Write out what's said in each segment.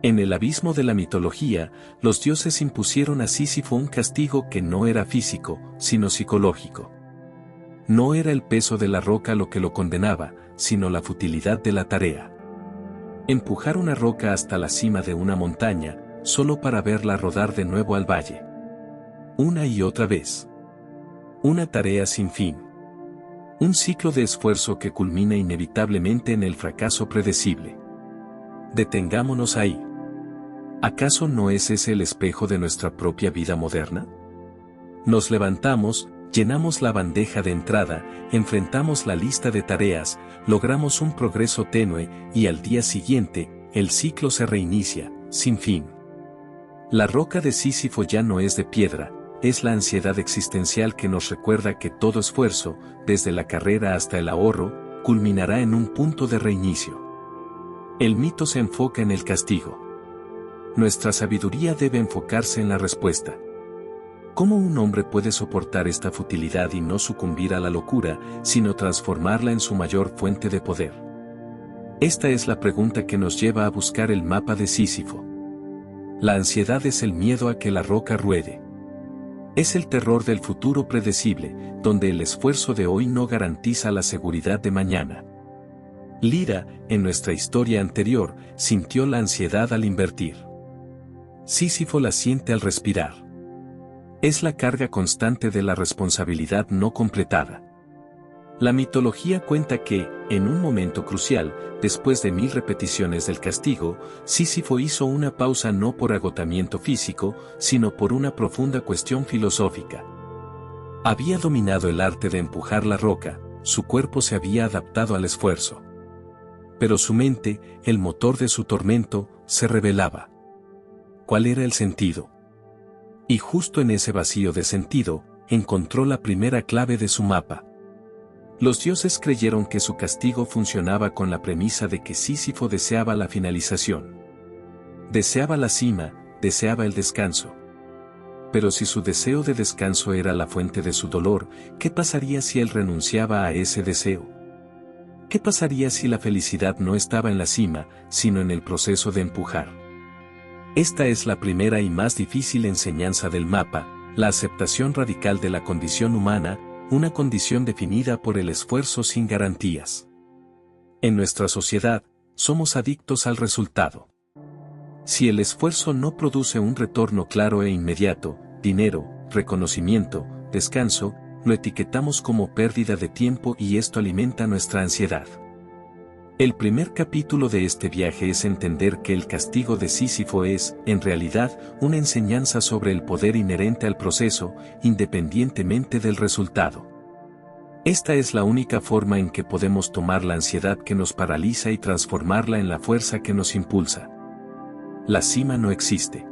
En el abismo de la mitología, los dioses impusieron a Sísifo un castigo que no era físico, sino psicológico. No era el peso de la roca lo que lo condenaba, sino la futilidad de la tarea. Empujar una roca hasta la cima de una montaña, solo para verla rodar de nuevo al valle. Una y otra vez. Una tarea sin fin. Un ciclo de esfuerzo que culmina inevitablemente en el fracaso predecible. Detengámonos ahí. ¿Acaso no es ese el espejo de nuestra propia vida moderna? Nos levantamos, llenamos la bandeja de entrada, enfrentamos la lista de tareas, logramos un progreso tenue y al día siguiente, el ciclo se reinicia, sin fin. La roca de Sísifo ya no es de piedra, es la ansiedad existencial que nos recuerda que todo esfuerzo, desde la carrera hasta el ahorro, culminará en un punto de reinicio. El mito se enfoca en el castigo. Nuestra sabiduría debe enfocarse en la respuesta. ¿Cómo un hombre puede soportar esta futilidad y no sucumbir a la locura, sino transformarla en su mayor fuente de poder? Esta es la pregunta que nos lleva a buscar el mapa de Sísifo. La ansiedad es el miedo a que la roca ruede. Es el terror del futuro predecible, donde el esfuerzo de hoy no garantiza la seguridad de mañana. Lira, en nuestra historia anterior, sintió la ansiedad al invertir. Sísifo la siente al respirar. Es la carga constante de la responsabilidad no completada. La mitología cuenta que, en un momento crucial, después de 1000 repeticiones del castigo, Sísifo hizo una pausa no por agotamiento físico, sino por una profunda cuestión filosófica. Había dominado el arte de empujar la roca, su cuerpo se había adaptado al esfuerzo. Pero su mente, el motor de su tormento, se rebelaba. ¿Cuál era el sentido? Y justo en ese vacío de sentido, encontró la primera clave de su mapa. Los dioses creyeron que su castigo funcionaba con la premisa de que Sísifo deseaba la finalización. Deseaba la cima, deseaba el descanso. Pero si su deseo de descanso era la fuente de su dolor, ¿qué pasaría si él renunciaba a ese deseo? ¿Qué pasaría si la felicidad no estaba en la cima, sino en el proceso de empujar? Esta es la primera y más difícil enseñanza del mapa, la aceptación radical de la condición humana, una condición definida por el esfuerzo sin garantías. En nuestra sociedad, somos adictos al resultado. Si el esfuerzo no produce un retorno claro e inmediato, dinero, reconocimiento, descanso, lo etiquetamos como pérdida de tiempo y esto alimenta nuestra ansiedad. El primer capítulo de este viaje es entender que el castigo de Sísifo es, en realidad, una enseñanza sobre el poder inherente al proceso, independientemente del resultado. Esta es la única forma en que podemos tomar la ansiedad que nos paraliza y transformarla en la fuerza que nos impulsa. La cima no existe.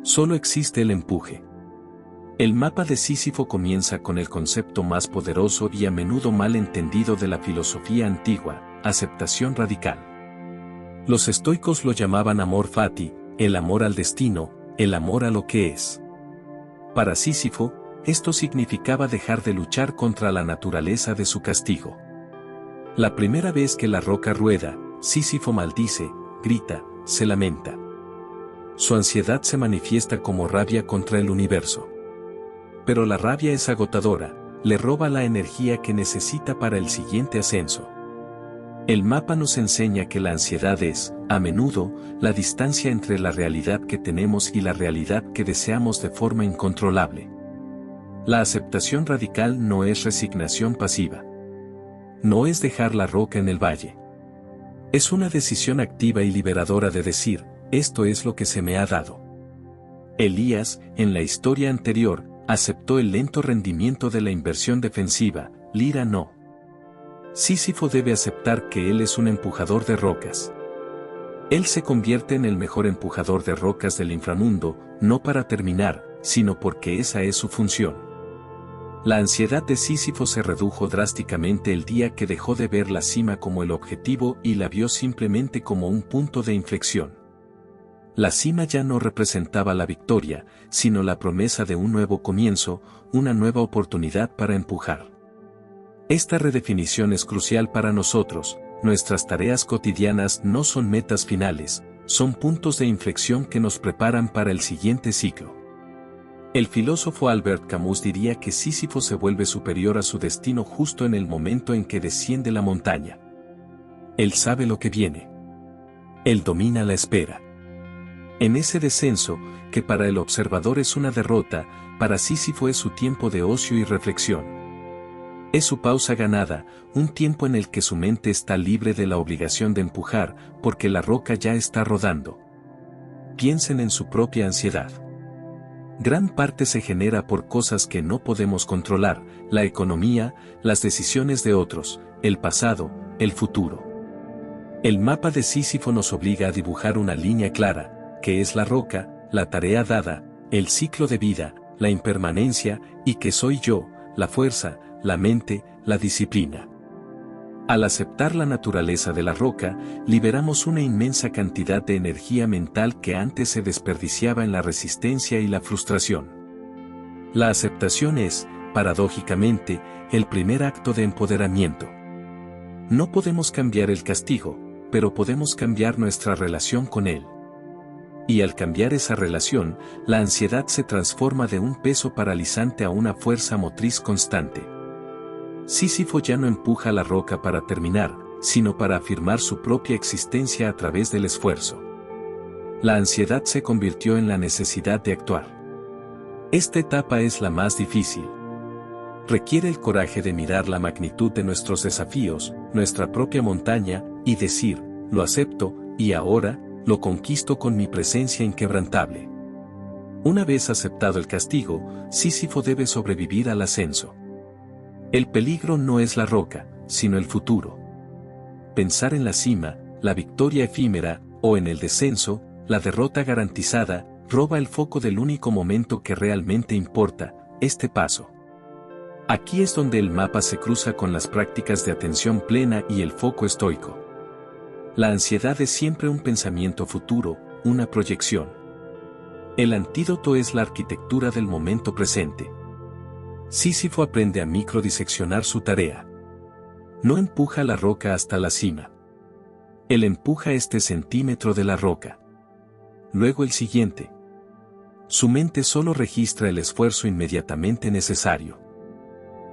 Solo existe el empuje. El mapa de Sísifo comienza con el concepto más poderoso y a menudo mal entendido de la filosofía antigua, aceptación radical. Los estoicos lo llamaban amor fati, el amor al destino, el amor a lo que es. Para Sísifo, esto significaba dejar de luchar contra la naturaleza de su castigo. La primera vez que la roca rueda, Sísifo maldice, grita, se lamenta. Su ansiedad se manifiesta como rabia contra el universo. Pero la rabia es agotadora, le roba la energía que necesita para el siguiente ascenso. El mapa nos enseña que la ansiedad es, a menudo, la distancia entre la realidad que tenemos y la realidad que deseamos de forma incontrolable. La aceptación radical no es resignación pasiva. No es dejar la roca en el valle. Es una decisión activa y liberadora de decir, esto es lo que se me ha dado. Elías, en la historia anterior, aceptó el lento rendimiento de la inversión defensiva, Lira no. Sísifo debe aceptar que él es un empujador de rocas. Él se convierte en el mejor empujador de rocas del inframundo, no para terminar, sino porque esa es su función. La ansiedad de Sísifo se redujo drásticamente el día que dejó de ver la cima como el objetivo y la vio simplemente como un punto de inflexión. La cima ya no representaba la victoria, sino la promesa de un nuevo comienzo, una nueva oportunidad para empujar. Esta redefinición es crucial para nosotros. Nuestras tareas cotidianas no son metas finales, son puntos de inflexión que nos preparan para el siguiente ciclo. El filósofo Albert Camus diría que Sísifo se vuelve superior a su destino justo en el momento en que desciende la montaña. Él sabe lo que viene. Él domina la espera. En ese descenso, que para el observador es una derrota, para Sísifo es su tiempo de ocio y reflexión. Es su pausa ganada, un tiempo en el que su mente está libre de la obligación de empujar, porque la roca ya está rodando. Piensen en su propia ansiedad. Gran parte se genera por cosas que no podemos controlar, la economía, las decisiones de otros, el pasado, el futuro. El mapa de Sísifo nos obliga a dibujar una línea clara, que es la roca, la tarea dada, el ciclo de vida, la impermanencia, y que soy yo, la fuerza, la mente, la disciplina. Al aceptar la naturaleza de la roca, liberamos una inmensa cantidad de energía mental que antes se desperdiciaba en la resistencia y la frustración. La aceptación es, paradójicamente, el primer acto de empoderamiento. No podemos cambiar el castigo, pero podemos cambiar nuestra relación con él. Y al cambiar esa relación, la ansiedad se transforma de un peso paralizante a una fuerza motriz constante. Sísifo ya no empuja la roca para terminar, sino para afirmar su propia existencia a través del esfuerzo. La ansiedad se convirtió en la necesidad de actuar. Esta etapa es la más difícil. Requiere el coraje de mirar la magnitud de nuestros desafíos, nuestra propia montaña, y decir, lo acepto, y ahora, lo conquisto con mi presencia inquebrantable. Una vez aceptado el castigo, Sísifo debe sobrevivir al ascenso. El peligro no es la roca, sino el futuro. Pensar en la cima, la victoria efímera, o en el descenso, la derrota garantizada, roba el foco del único momento que realmente importa, este paso. Aquí es donde el mapa se cruza con las prácticas de atención plena y el foco estoico. La ansiedad es siempre un pensamiento futuro, una proyección. El antídoto es la arquitectura del momento presente. Sísifo aprende a microdiseccionar su tarea. No empuja la roca hasta la cima. Él empuja este centímetro de la roca. Luego el siguiente. Su mente solo registra el esfuerzo inmediatamente necesario.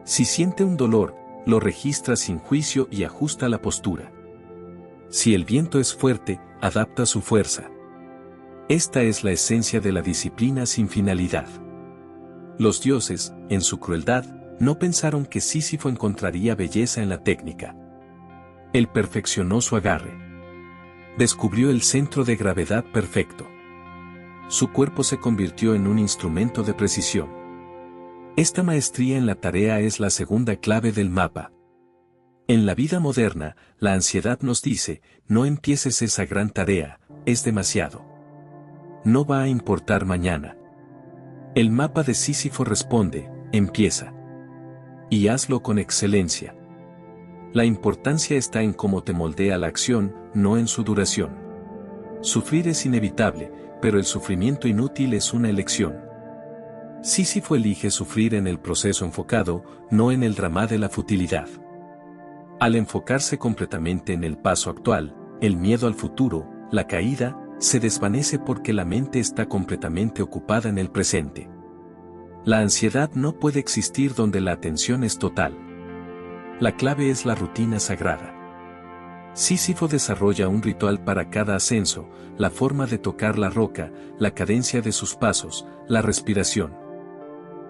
Si siente un dolor, lo registra sin juicio y ajusta la postura. Si el viento es fuerte, adapta su fuerza. Esta es la esencia de la disciplina sin finalidad. Los dioses, en su crueldad, no pensaron que Sísifo encontraría belleza en la técnica. Él perfeccionó su agarre. Descubrió el centro de gravedad perfecto. Su cuerpo se convirtió en un instrumento de precisión. Esta maestría en la tarea es la segunda clave del mapa. En la vida moderna, la ansiedad nos dice, no empieces esa gran tarea, es demasiado. No va a importar mañana. El mapa de Sísifo responde, empieza. Y hazlo con excelencia. La importancia está en cómo te moldea la acción, no en su duración. Sufrir es inevitable, pero el sufrimiento inútil es una elección. Sísifo elige sufrir en el proceso enfocado, no en el drama de la futilidad. Al enfocarse completamente en el paso actual, el miedo al futuro, la caída, se desvanece porque la mente está completamente ocupada en el presente. La ansiedad no puede existir donde la atención es total. La clave es la rutina sagrada. Sísifo desarrolla un ritual para cada ascenso, la forma de tocar la roca, la cadencia de sus pasos, la respiración.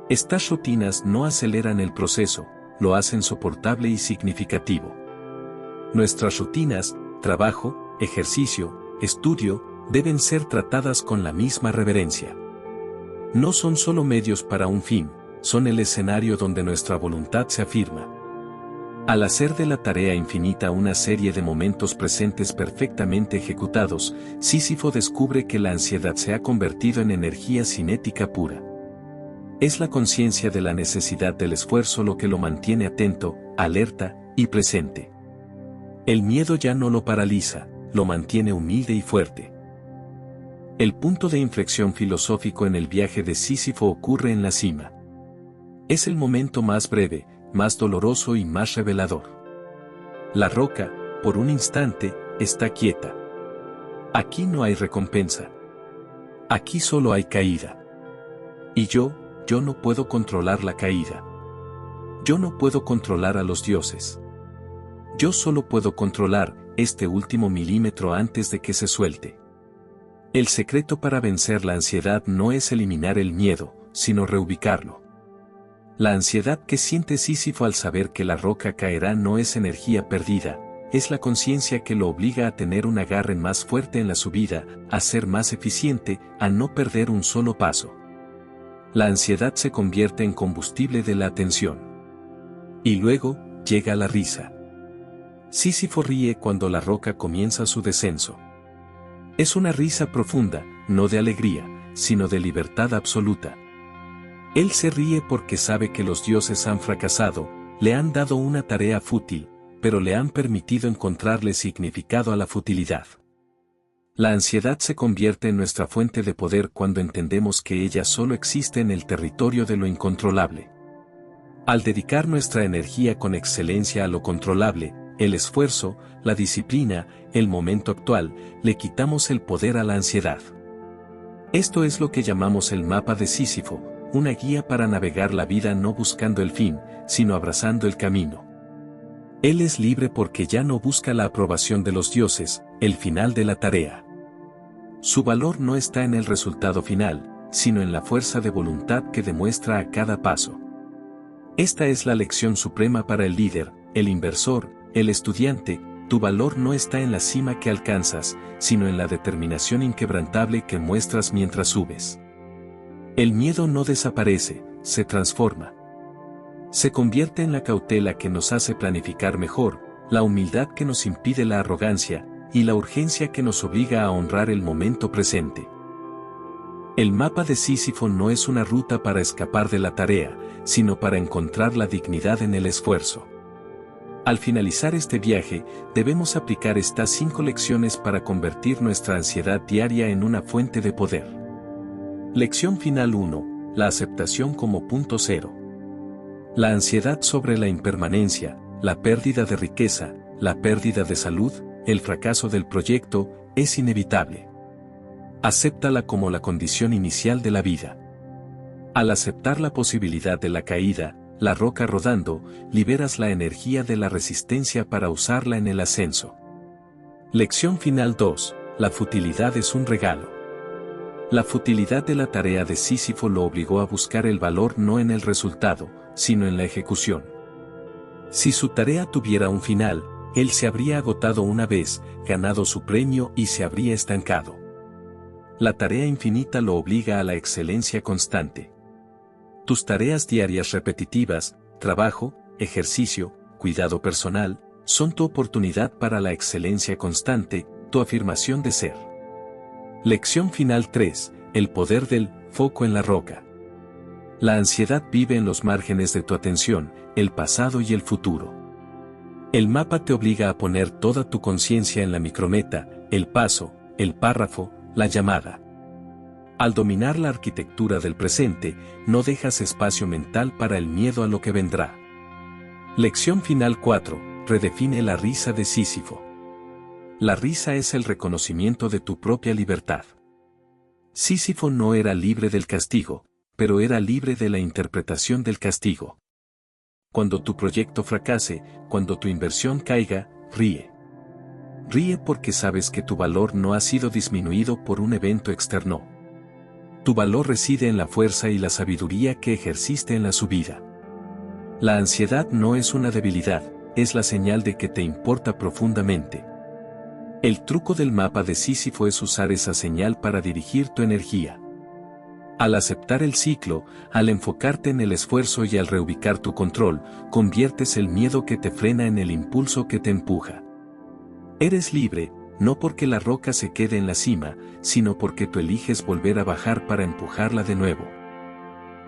Estas rutinas no aceleran el proceso, lo hacen soportable y significativo. Nuestras rutinas, trabajo, ejercicio, estudio, deben ser tratadas con la misma reverencia. No son solo medios para un fin, son el escenario donde nuestra voluntad se afirma. Al hacer de la tarea infinita una serie de momentos presentes perfectamente ejecutados, Sísifo descubre que la ansiedad se ha convertido en energía cinética pura. Es la conciencia de la necesidad del esfuerzo lo que lo mantiene atento, alerta y presente. El miedo ya no lo paraliza, lo mantiene humilde y fuerte. El punto de inflexión filosófico en el viaje de Sísifo ocurre en la cima. Es el momento más breve, más doloroso y más revelador. La roca, por un instante, está quieta. Aquí no hay recompensa. Aquí solo hay caída. Y yo no puedo controlar la caída. Yo no puedo controlar a los dioses. Yo solo puedo controlar este último milímetro antes de que se suelte. El secreto para vencer la ansiedad no es eliminar el miedo, sino reubicarlo. La ansiedad que siente Sísifo al saber que la roca caerá no es energía perdida, es la conciencia que lo obliga a tener un agarre más fuerte en la subida, a ser más eficiente, a no perder un solo paso. La ansiedad se convierte en combustible de la atención. Y luego, llega la risa. Sísifo ríe cuando la roca comienza su descenso. Es una risa profunda, no de alegría, sino de libertad absoluta. Él se ríe porque sabe que los dioses han fracasado, le han dado una tarea fútil, pero le han permitido encontrarle significado a la futilidad. La ansiedad se convierte en nuestra fuente de poder cuando entendemos que ella solo existe en el territorio de lo incontrolable. Al dedicar nuestra energía con excelencia a lo controlable, el esfuerzo, la disciplina, el momento actual, le quitamos el poder a la ansiedad. Esto es lo que llamamos el mapa de Sísifo, una guía para navegar la vida no buscando el fin, sino abrazando el camino. Él es libre porque ya no busca la aprobación de los dioses, el final de la tarea. Su valor no está en el resultado final, sino en la fuerza de voluntad que demuestra a cada paso. Esta es la lección suprema para el líder, el inversor, el estudiante. Tu valor no está en la cima que alcanzas, sino en la determinación inquebrantable que muestras mientras subes. El miedo no desaparece, se transforma. Se convierte en la cautela que nos hace planificar mejor, la humildad que nos impide la arrogancia, y la urgencia que nos obliga a honrar el momento presente. El mapa de Sísifo no es una ruta para escapar de la tarea, sino para encontrar la dignidad en el esfuerzo. Al finalizar este viaje, debemos aplicar estas 5 lecciones para convertir nuestra ansiedad diaria en una fuente de poder. Lección final 1. La aceptación como punto cero. La ansiedad sobre la impermanencia, la pérdida de riqueza, la pérdida de salud, el fracaso del proyecto, es inevitable. Acéptala como la condición inicial de la vida. Al aceptar la posibilidad de la caída, la roca rodando, liberas la energía de la resistencia para usarla en el ascenso. Lección final 2. La futilidad es un regalo. La futilidad de la tarea de Sísifo lo obligó a buscar el valor no en el resultado, sino en la ejecución. Si su tarea tuviera un final, él se habría agotado una vez, ganado su premio y se habría estancado. La tarea infinita lo obliga a la excelencia constante. Tus tareas diarias repetitivas, trabajo, ejercicio, cuidado personal, son tu oportunidad para la excelencia constante, tu afirmación de ser. Lección final 3. El poder del foco en la roca. La ansiedad vive en los márgenes de tu atención, el pasado y el futuro. El mapa te obliga a poner toda tu conciencia en la micrometa, el paso, el párrafo, la llamada. Al dominar la arquitectura del presente, no dejas espacio mental para el miedo a lo que vendrá. Lección final 4. Redefine la risa de Sísifo. La risa es el reconocimiento de tu propia libertad. Sísifo no era libre del castigo, pero era libre de la interpretación del castigo. Cuando tu proyecto fracase, cuando tu inversión caiga, ríe. Ríe porque sabes que tu valor no ha sido disminuido por un evento externo. Tu valor reside en la fuerza y la sabiduría que ejerciste en la subida. La ansiedad no es una debilidad, es la señal de que te importa profundamente. El truco del mapa de Sísifo es usar esa señal para dirigir tu energía. Al aceptar el ciclo, al enfocarte en el esfuerzo y al reubicar tu control, conviertes el miedo que te frena en el impulso que te empuja. Eres libre, no porque la roca se quede en la cima, sino porque tú eliges volver a bajar para empujarla de nuevo.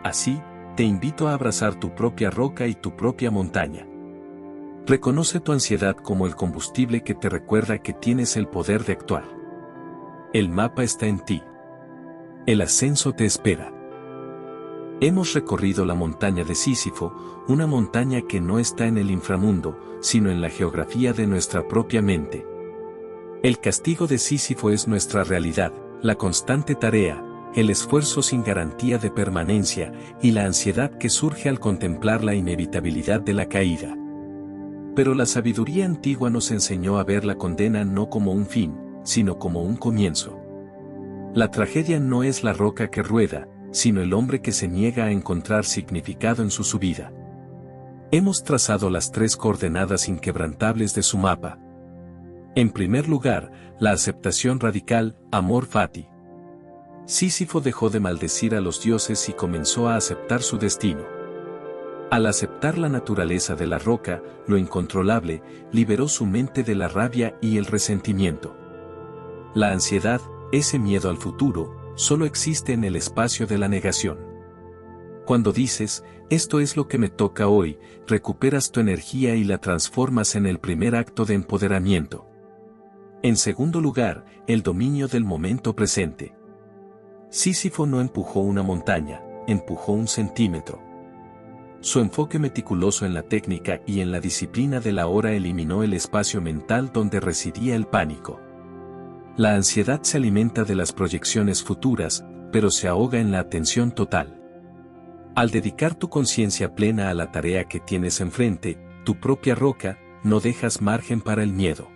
Así, te invito a abrazar tu propia roca y tu propia montaña. Reconoce tu ansiedad como el combustible que te recuerda que tienes el poder de actuar. El mapa está en ti. El ascenso te espera. Hemos recorrido la montaña de Sísifo, una montaña que no está en el inframundo, sino en la geografía de nuestra propia mente. El castigo de Sísifo es nuestra realidad, la constante tarea, el esfuerzo sin garantía de permanencia y la ansiedad que surge al contemplar la inevitabilidad de la caída. Pero la sabiduría antigua nos enseñó a ver la condena no como un fin, sino como un comienzo. La tragedia no es la roca que rueda, sino el hombre que se niega a encontrar significado en su subida. Hemos trazado las 3 coordenadas inquebrantables de su mapa. En primer lugar, la aceptación radical, amor fati. Sísifo dejó de maldecir a los dioses y comenzó a aceptar su destino. Al aceptar la naturaleza de la roca, lo incontrolable, liberó su mente de la rabia y el resentimiento. La ansiedad, ese miedo al futuro, solo existe en el espacio de la negación. Cuando dices, esto es lo que me toca hoy, recuperas tu energía y la transformas en el primer acto de empoderamiento. En segundo lugar, el dominio del momento presente. Sísifo no empujó una montaña, empujó 1 centímetro. Su enfoque meticuloso en la técnica y en la disciplina de la hora eliminó el espacio mental donde residía el pánico. La ansiedad se alimenta de las proyecciones futuras, pero se ahoga en la atención total. Al dedicar tu conciencia plena a la tarea que tienes enfrente, tu propia roca, no dejas margen para el miedo.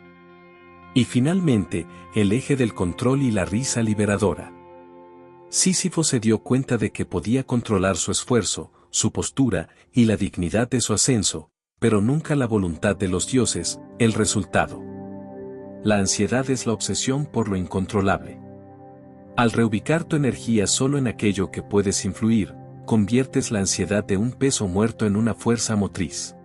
Y finalmente, el eje del control y la risa liberadora. Sísifo se dio cuenta de que podía controlar su esfuerzo, su postura y la dignidad de su ascenso, pero nunca la voluntad de los dioses, el resultado. La ansiedad es la obsesión por lo incontrolable. Al reubicar tu energía solo en aquello que puedes influir, conviertes la ansiedad de un peso muerto en una fuerza motriz.